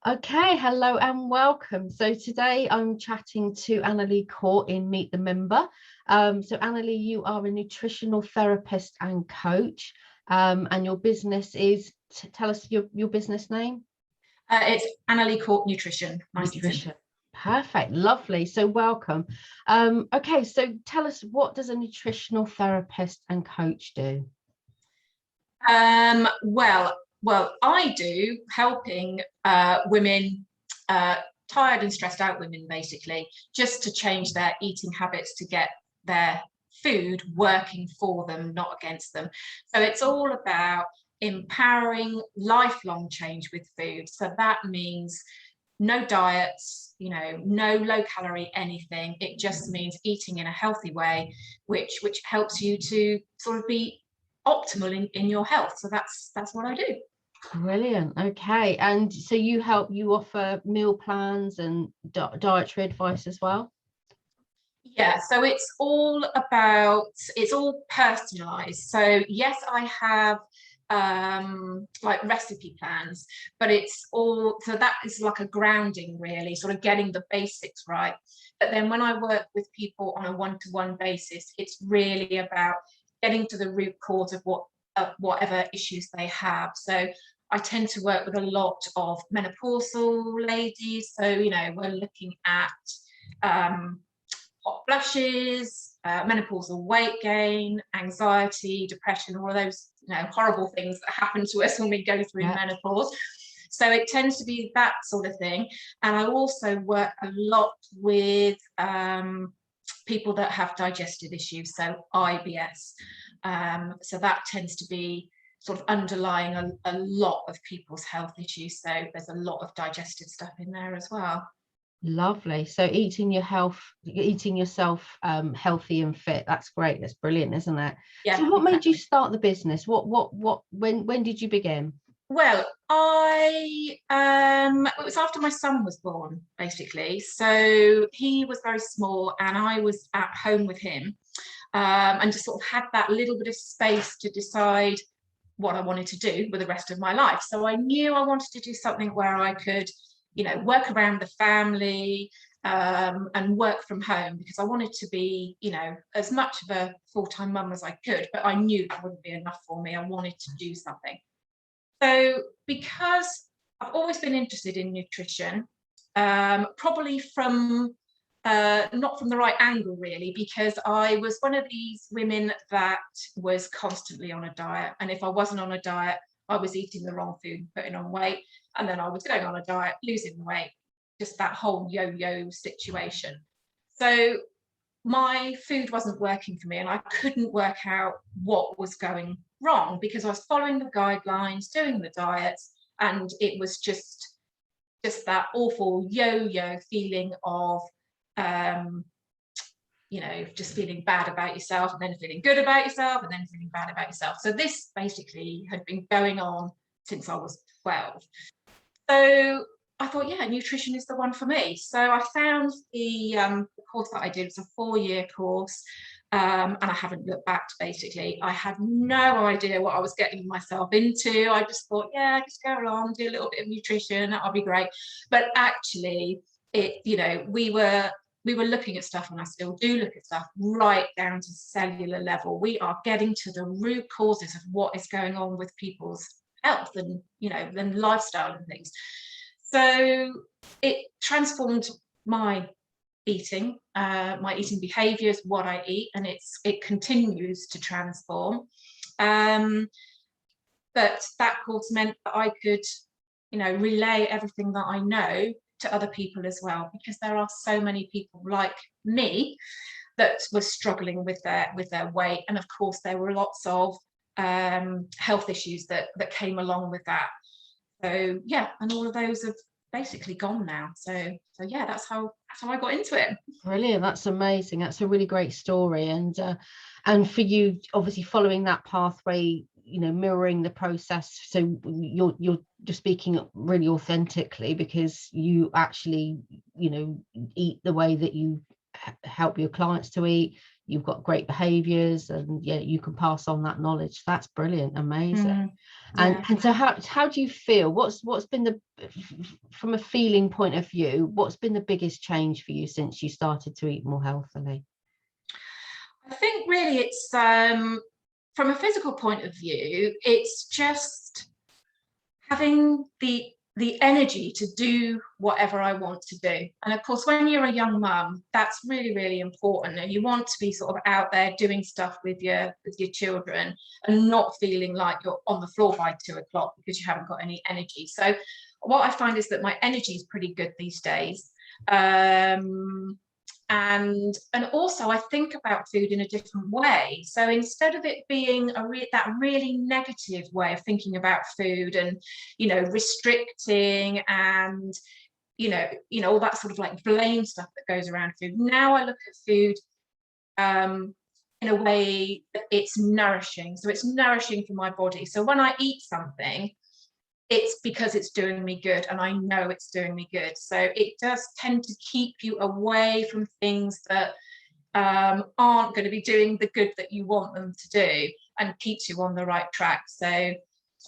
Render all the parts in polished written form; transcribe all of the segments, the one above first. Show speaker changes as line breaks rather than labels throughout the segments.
Okay, hello and welcome. So today I'm chatting to Annali Court in Meet the Member. So Annali, you are a nutritional therapist and coach, and your business is, tell us your business name.
It's Annali Court Nutrition.
Nutrition. Perfect, lovely. So welcome. Okay, so tell us, what does a nutritional therapist and coach do?
Well, I do helping women, tired and stressed out women, basically, just to change their eating habits to get their food working for them, not against them. So it's all about empowering lifelong change with food. So that means no diets, no low calorie anything. It just means eating in a healthy way, which helps you to sort of be optimal in your health. So that's what I do.
Brilliant. Okay, and so you offer meal plans and dietary advice as well?
Yeah, so it's all personalized. So yes, I have like recipe plans, but so that is like a grounding, really, sort of getting the basics right. But then when I work with people on a one-to-one basis, it's really about getting to the root cause of whatever issues they have. So I tend to work with a lot of menopausal ladies. So, we're looking at hot flushes, menopausal weight gain, anxiety, depression, all of those horrible things that happen to us when we go through menopause. So it tends to be that sort of thing. And I also work a lot with people that have digestive issues, so IBS. So that tends to be sort of underlying a lot of people's health issues. So there's a lot of digestive stuff in there as well.
Lovely. So eating yourself healthy and fit, that's great. That's brilliant, isn't it?
Yeah.
So what made you start the business? When did you begin?
Well, it was after my son was born, basically. So he was very small and I was at home with him, and just sort of had that little bit of space to decide what I wanted to do with the rest of my life. So I knew I wanted to do something where I could, work around the family, and work from home, because I wanted to be, as much of a full-time mum as I could, but I knew that wouldn't be enough for me. I wanted to do something. So because I've always been interested in nutrition, probably from not from the right angle, really, because I was one of these women that was constantly on a diet. And if I wasn't on a diet, I was eating the wrong food, putting on weight. And then I was going on a diet, losing weight, just that whole yo-yo situation. So my food wasn't working for me and I couldn't work out what was going wrong, because I was following the guidelines, doing the diets, and it was just that awful yo-yo feeling of just feeling bad about yourself, and then feeling good about yourself, and then feeling bad about yourself. So this basically had been going on since I was 12. So I thought, yeah, nutrition is the one for me. So I found the course that I did. It's a 4-year course, and I haven't looked back, basically. I had no idea what I was getting myself into. I just thought, yeah, just go along, do a little bit of nutrition, that'll be great. But actually, we were looking at stuff, and I still do look at stuff right down to cellular level. We are getting to the root causes of what is going on with people's health and then lifestyle and things. So it transformed my eating behaviors, what I eat, and it continues to transform. But that course meant that I could relay everything that I know to other people as well, because there are so many people like me that were struggling with their weight, and of course there were lots of health issues that came along with that. So yeah, and all of those have basically gone now. So yeah, that's how I got into it.
Brilliant. That's amazing. That's a really great story. And for you, obviously following that pathway, mirroring the process, so you're just speaking really authentically, because you actually eat the way that you help your clients to eat. you've got great behaviors, and yeah, you can pass on that knowledge. That's brilliant, amazing.
Yeah.
And so how do you feel? What's been the, from a feeling point of view, what's been the biggest change for you since you started to eat more healthily?
I think really it's from a physical point of view, it's just having the energy to do whatever I want to do. And of course, when you're a young mum, that's really, really important. And you want to be sort of out there doing stuff with your children and not feeling like you're on the floor by 2 o'clock because you haven't got any energy. So what I find is that my energy is pretty good these days. And also I think about food in a different way. So instead of it being that really negative way of thinking about food and, you know, restricting and, you know, all that sort of like blame stuff that goes around food, now I look at food in a way that it's nourishing. So it's nourishing for my body. So when I eat something, it's because it's doing me good, and I know it's doing me good. So it does tend to keep you away from things that aren't going to be doing the good that you want them to do, and keeps you on the right track. So yeah,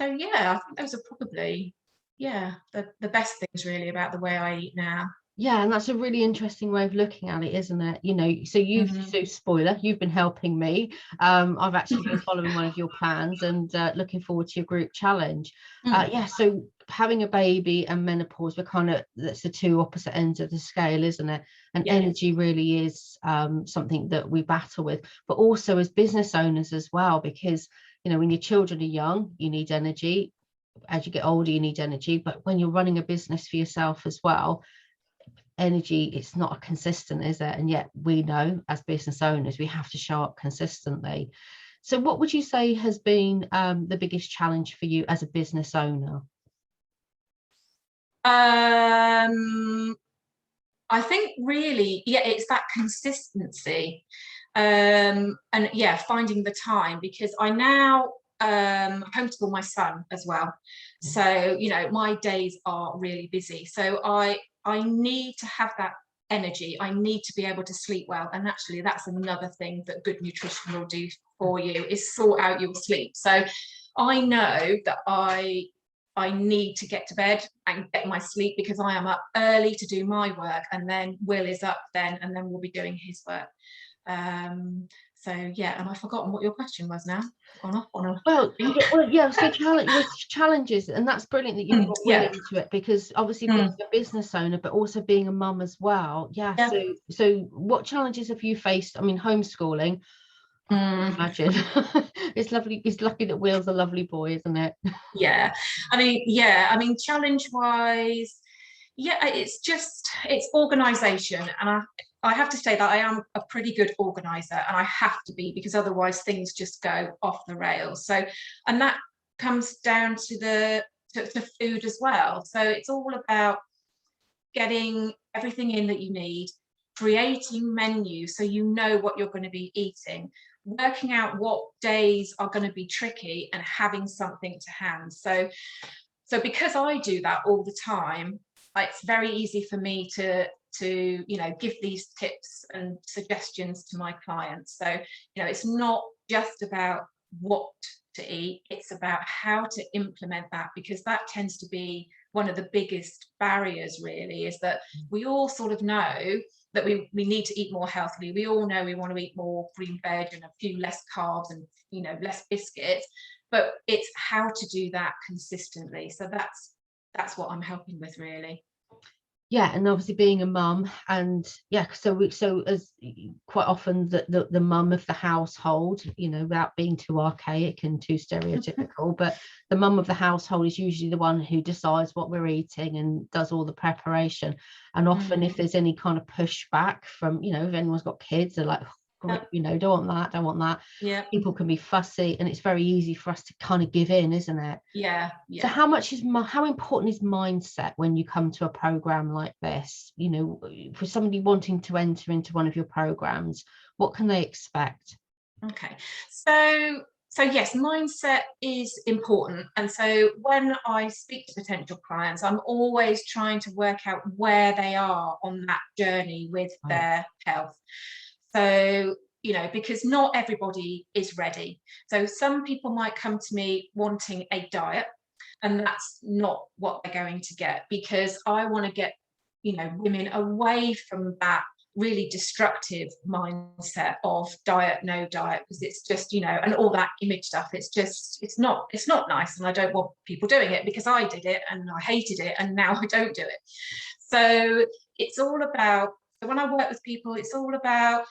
I think those are probably, yeah, the best things really about the way I eat now.
Yeah, and that's a really interesting way of looking at it, isn't it? You know, so so spoiler, you've been helping me. I've actually been following one of your plans, and looking forward to your group challenge. Yeah, so having a baby and menopause, we're kind of, that's the two opposite ends of the scale, isn't it? And energy really is something that we battle with, but also as business owners as well, because, you know, when your children are young, you need energy. As you get older, you need energy, but when you're running a business for yourself as well, energy, it's not a consistent, is it? And yet we know as business owners we have to show up consistently. So what would you say has been the biggest challenge for you as a business owner?
I think really, yeah, it's that consistency, and yeah, finding the time, because I now homeschool my son as well. So, you know, my days are really busy. So I need to have that energy. I need to be able to sleep well. And actually, that's another thing that good nutrition will do for you, is sort out your sleep. So I know that I need to get to bed and get my sleep, because I am up early to do my work, and then Will is up then, and then we'll be doing his work. So yeah, and I've forgotten what your question was now. Gone off on a
yeah, so challenges, and that's brilliant that you've got Will into it, because obviously being a business owner but also being a mum as well. So what challenges have you faced? I mean, homeschooling, I can imagine. It's lovely, it's lucky that Will's a lovely boy, isn't it?
I mean challenge wise, it's organization, and I have to say that I am a pretty good organizer, and I have to be, because otherwise things just go off the rails. So, and that comes down to to food as well. So it's all about getting everything in that you need, creating menus so you know what you're going to be eating, working out what days are going to be tricky, and having something to hand. So because I do that all the time, it's very easy for me to you know, give these tips and suggestions to my clients. So, you know, it's not just about what to eat, it's about how to implement that, because that tends to be one of the biggest barriers, really, is that we all sort of know that we need to eat more healthily. We all know we want to eat more green veg and a few less carbs and, you know, less biscuits, but it's how to do that consistently. So that's what I'm helping with, really.
Yeah, and obviously being a mum, and yeah, so as quite often the mum of the household, you know, without being too archaic and too stereotypical, but the mum of the household is usually the one who decides what we're eating and does all the preparation. And often if there's any kind of pushback from, you know, if anyone's got kids, they're like, you know, don't want that.
Yeah,
people can be fussy, and it's very easy for us to kind of give in, isn't it? So how important is mindset when you come to a program like this? You know, for somebody wanting to enter into one of your programs, what can they expect?
Okay, so yes, mindset is important. And so when I speak to potential clients, I'm always trying to work out where they are on that journey with their health. So because not everybody is ready. So some people might come to me wanting a diet, and that's not what they're going to get, because I want to get, women away from that really destructive mindset of diet, no diet, because it's just, and all that image stuff. It's not nice. And I don't want people doing it, because I did it and I hated it and now I don't do it. So it's all about, so when I work with people, it's all about,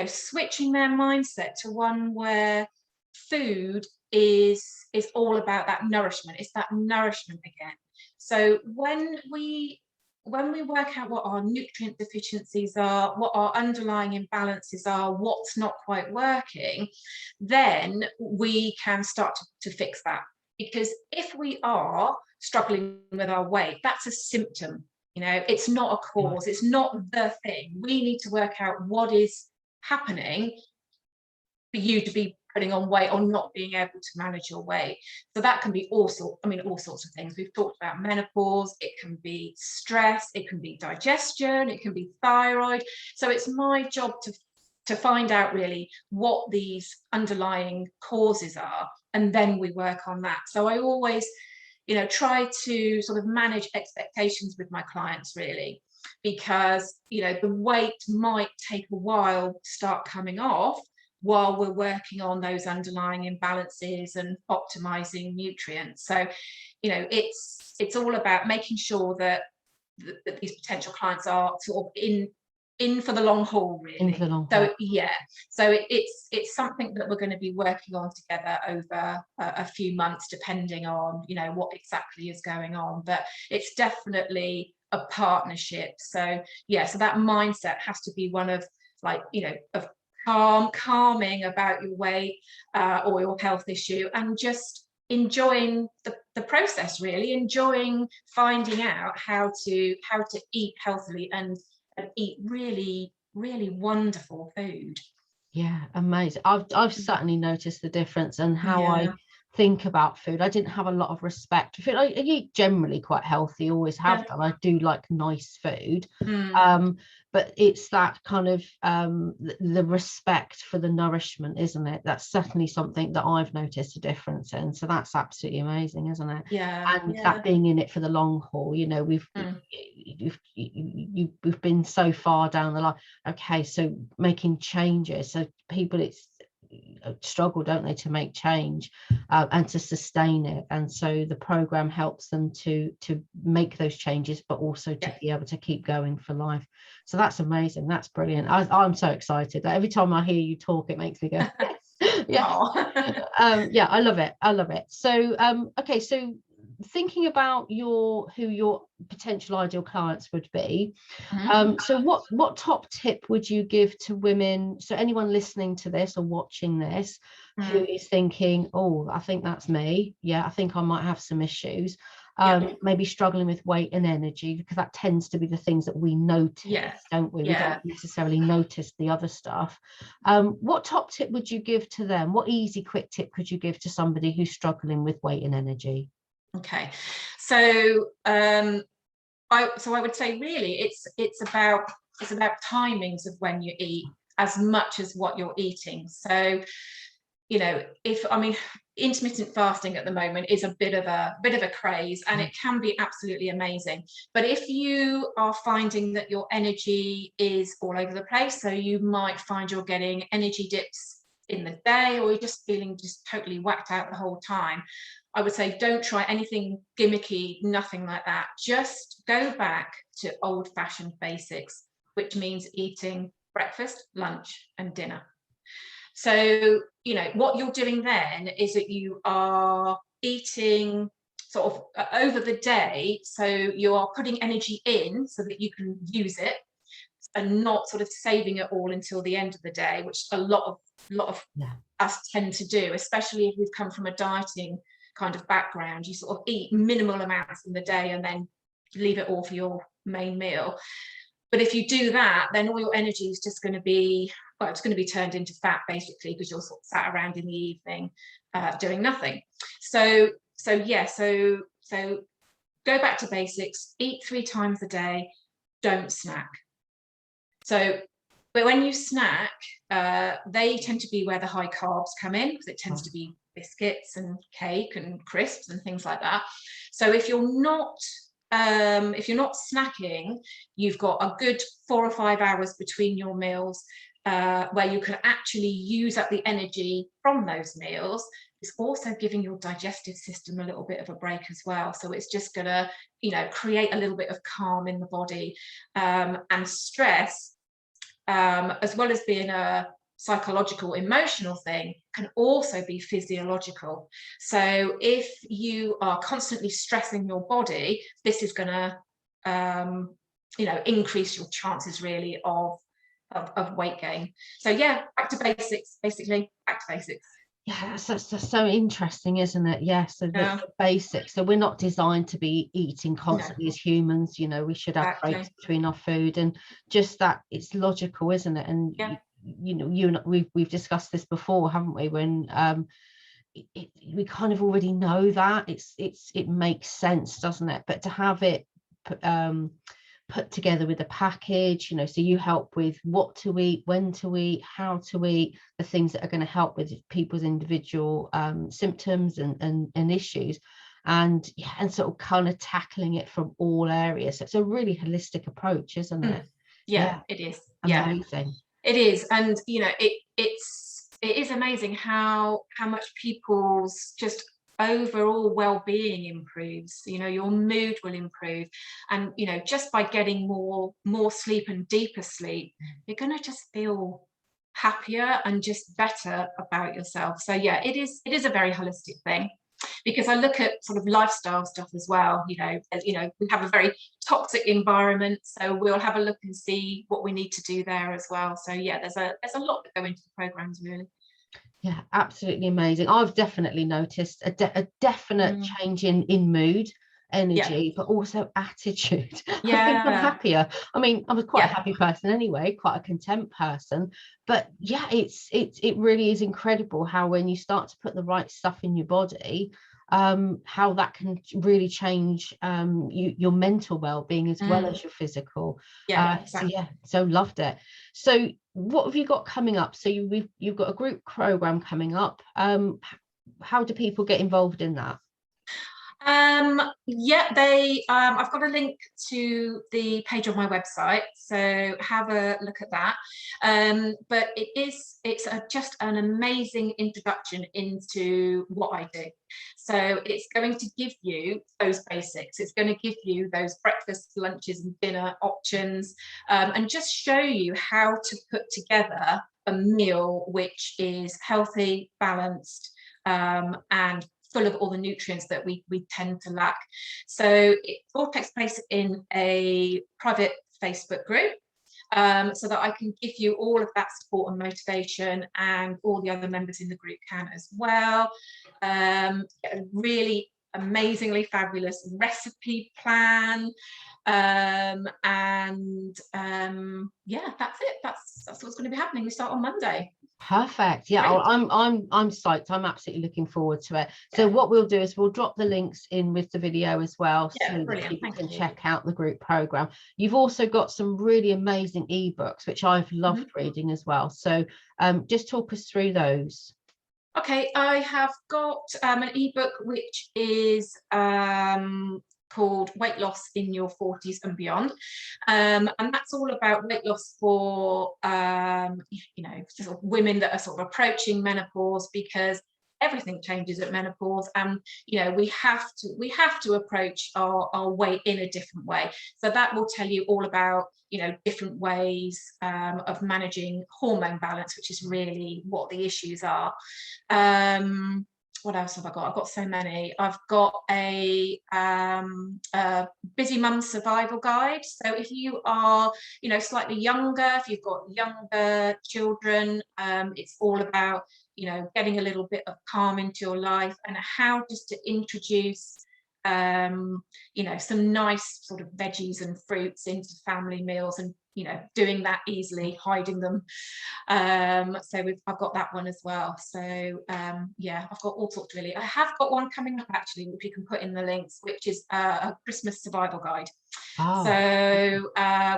switching their mindset to one where food is all about that nourishment. It's that nourishment again. So when we work out what our nutrient deficiencies are, what our underlying imbalances are, what's not quite working, then we can start to fix that. Because if we are struggling with our weight, that's a symptom. It's not a cause. It's not the thing. We need to work out what is happening for you to be putting on weight or not being able to manage your weight. So that can be all sorts of things. We've talked about menopause, it can be stress, it can be digestion, it can be thyroid. So it's my job to find out really what these underlying causes are, and then we work on that. So I always, try to sort of manage expectations with my clients, really, because, the weight might take a while to start coming off while we're working on those underlying imbalances and optimizing nutrients. So, it's all about making sure that these potential clients are sort of in for the long haul, really.
In for the long haul.
So so it's something that we're going to be working on together over a few months, depending on what exactly is going on. But it's definitely a partnership. So so that mindset has to be one of, like, of calming about your weight or your health issue, and just enjoying the process, really enjoying finding out how to eat healthily and eat really, really wonderful food.
Yeah, amazing. I've certainly noticed the difference and how I think about food. I didn't have a lot of respect for food. I eat generally quite healthy, always have done. I do like nice food. But it's that kind of the respect for the nourishment, isn't it? That's certainly something that I've noticed a difference in. So that's absolutely amazing, isn't it? And that being in it for the long haul, we've been so far down the line. Okay, so making changes. So people struggle, don't they, to make change and to sustain it, and so the program helps them to make those changes, but also to be able to keep going for life. So that's amazing. That's brilliant. I'm so excited. Every time I hear you talk, it makes me go I love it. So okay, so thinking about who your potential ideal clients would be, so what top tip would you give to women, so anyone listening to this or watching this who is thinking, oh, I think that's me, I think I might have some issues, maybe struggling with weight and energy, because that tends to be the things that we notice, don't we? We don't necessarily notice the other stuff. What top tip would you give to them? What easy quick tip could you give to somebody who's struggling with weight and energy?
Okay, so I would say really it's about timings of when you eat as much as what you're eating. So intermittent fasting at the moment is a bit of a craze, and it can be absolutely amazing. But if you are finding that your energy is all over the place, so you might find you're getting energy dips in the day, or you're just feeling just totally whacked out the whole time, I would say don't try anything gimmicky, nothing like that. Just go back to old-fashioned basics, which means eating breakfast, lunch, and dinner. So, what you're doing then is that you are eating sort of over the day. So you are putting energy in so that you can use it, and not sort of saving it all until the end of the day, which a lot of us tend to do, especially if we've come from a dieting kind of background. You sort of eat minimal amounts in the day and then leave it all for your main meal. But if you do that, then all your energy is just going to be, it's going to be turned into fat, basically, because you're sort of sat around in the evening doing nothing. So go back to basics, eat 3 times a day, don't snack. So But when you snack, they tend to be where the high carbs come in, because it tends to be biscuits and cake and crisps and things like that. So if you're not snacking, you've got a good 4 or 5 hours between your meals, where you can actually use up the energy from those meals. It's also giving your digestive system a little bit of a break as well. So it's just gonna, create a little bit of calm in the body. And stress, as well as being a psychological, emotional thing, can also be physiological. So if you are constantly stressing your body, this is gonna, increase your chances really of weight gain. So yeah, back to basics, basically, back to basics.
Yeah, that's so interesting, isn't it? Yeah, so the basics. So we're not designed to be eating constantly as humans. We should have breaks between our food, and just that it's logical, isn't it? And you and we've discussed this before, haven't we? When we kind of already know that it makes sense, doesn't it? But to have it put together with a package, so you help with what to eat, when to eat, how to eat, the things that are going to help with people's individual symptoms and issues, and sort of kind of tackling it from all areas. So it's a really holistic approach, isn't it?
Yeah, it is.
Amazing.
It is. And it is amazing how much people's just overall well-being improves. Your mood will improve, and just by getting more sleep and deeper sleep, you're going to just feel happier and just better about yourself. So yeah, it is a very holistic thing, because I look at sort of lifestyle stuff as well. We have a very toxic environment, so we'll have a look and see what we need to do there as well. So yeah, there's a lot that go into the programs, really.
Yeah, absolutely amazing. I've definitely noticed a definite change in mood, energy, but also attitude. I think I'm happier. I mean, I was quite a happy person anyway, quite a content person, but yeah, it really is incredible how when you start to put the right stuff in your body, how that can really change your mental well-being as well as your physical.
Exactly.
So loved it. So what have you got coming up? So you've got a group program coming up. How do people get involved in that?
I've got a link to the page on my website, so have a look at that. But it's just an amazing introduction into what I do. So it's going to give you those basics. It's going to give you those breakfast, lunches, and dinner options, and just show you how to put together a meal which is healthy, balanced, and full of all the nutrients that we tend to lack. So it all takes place in a private Facebook group, so that I can give you all of that support and motivation, and all the other members in the group can as well. Get a really amazingly fabulous recipe plan, yeah, that's it. That's what's going to be happening. We start on Monday.
Perfect. Yeah, I'm psyched. I'm absolutely looking forward to it. So what we'll do is we'll drop the links in with the video as well, so that people can check out the group program. You've also got some really amazing ebooks, which I've loved reading as well. So just talk us through those.
Okay, I have got an ebook which is called Weight Loss in Your 40s and Beyond, and that's all about weight loss for sort of women that are sort of approaching menopause, because everything changes at menopause, and we have to approach our weight in a different way. So that will tell you all about different ways of managing hormone balance, which is really what the issues are. What else have I got? I've got so many. I've got a busy mum survival guide. So if you are, slightly younger, if you've got younger children, it's all about, getting a little bit of calm into your life, and how just to introduce some nice sort of veggies and fruits into family meals, and doing that easily, hiding them. So I've got that one as well. So yeah, I've got all sorts really. I have got one coming up actually, which you can put in the links, which is a Christmas survival guide. So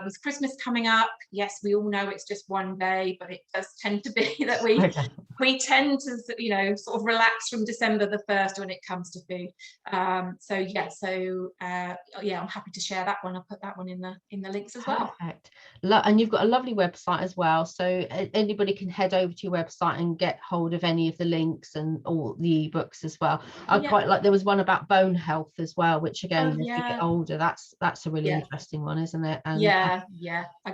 with Christmas coming up, yes, we all know it's just one day, but it does tend to be that we tend to, you know, sort of relax from December the 1st when it comes to food. Yeah, I'm happy to share that one. I'll put that one in the links as well.
Perfect. And you've got a lovely website as well, so anybody can head over to your website and get hold of any of the links and all the ebooks as well. I quite like, there was one about bone health as well, which again, as you get older, that's a really interesting one, isn't it? And
again,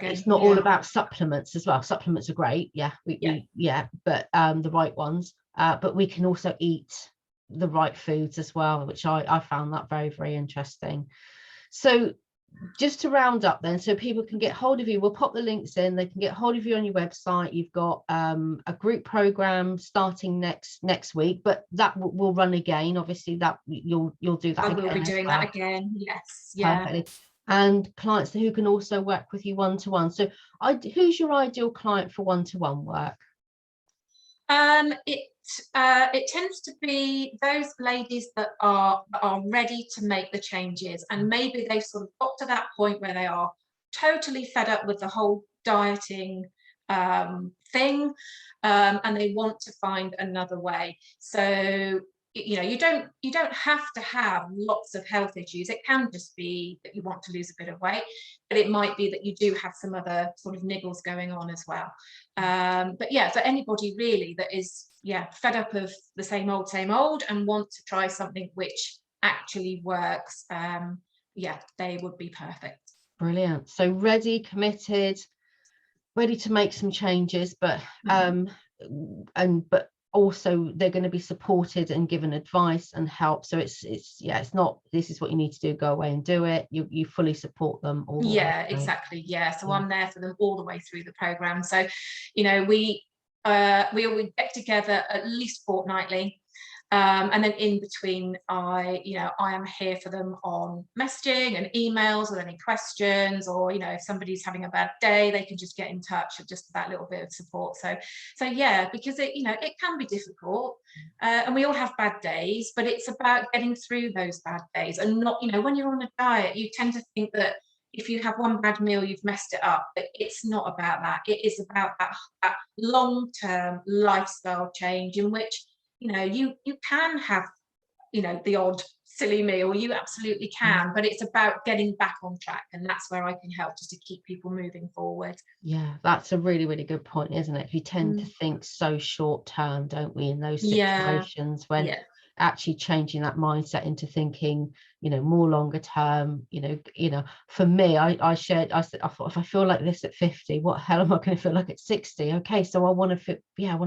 it's not all about supplements as well. Supplements are great, but the right ones, but we can also eat the right foods as well, which I found that very, very interesting. So just to round up then, so people can get hold of you, we'll pop the links in, they can get hold of you on your website. You've got a group program starting next week, but that will run again, obviously, that you'll do that.
I will be doing that again, yes.
Perfectly. And clients who can also work with you one-to-one. So who's your ideal client for one-to-one work?
It tends to be those ladies that are ready to make the changes, and maybe they've sort of got to that point where they are totally fed up with the whole dieting thing, and they want to find another way. So, you know, you don't have to have lots of health issues. It can just be that you want to lose a bit of weight, but it might be that you do have some other sort of niggles going on as well. But yeah, for anybody really that is fed up of the same old and want to try something which actually works, they would be perfect.
Brilliant. So ready, committed, ready to make some changes, but but also they're going to be supported and given advice and help. So it's not, this is what you need to do, go away and do it. You fully support them all the way through.
Exactly. So I'm there for them all the way through the program. So, you know, we always get together at least fortnightly, and then in between I am here for them on messaging and emails with any questions, or, you know, if somebody's having a bad day, they can just get in touch with just that little bit of support. So because it can be difficult, and we all have bad days, but it's about getting through those bad days, and not, you know, when you're on a diet, you tend to think that if you have one bad meal, you've messed it up. But it's not about that. It is about that long-term lifestyle change, in which, you know, you can have, you know, the odd silly meal, you absolutely can, but it's about getting back on track, and that's where I can help, just to keep people moving forward. Yeah,
that's a really, really good point, isn't it? We tend to think so short term, don't we, in those situations, when actually changing that mindset into thinking, you know, more longer term. You know, for me, I said, if I feel like this at 50, what hell am I going to feel like at 60? Okay, so I want to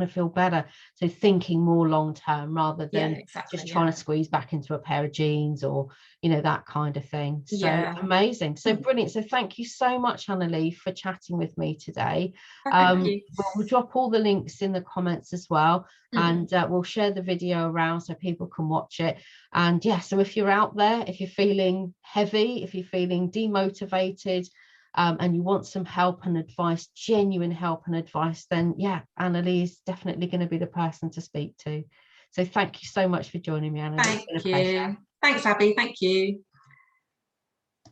feel better. So thinking more long term rather than just trying to squeeze back into a pair of jeans, or, you know, that kind of thing. So amazing. So brilliant. So thank you so much, Annali, for chatting with me today. We'll drop all the links in the comments as well, and we'll share the video around so people can watch it. And so if you're out there, if you're feeling heavy, if you're feeling demotivated, and you want some help and advice, genuine help and advice, then Annali is definitely going to be the person to speak to. So thank you so much for joining me, Annali.
Thank you. Thanks, Abby. Thank you.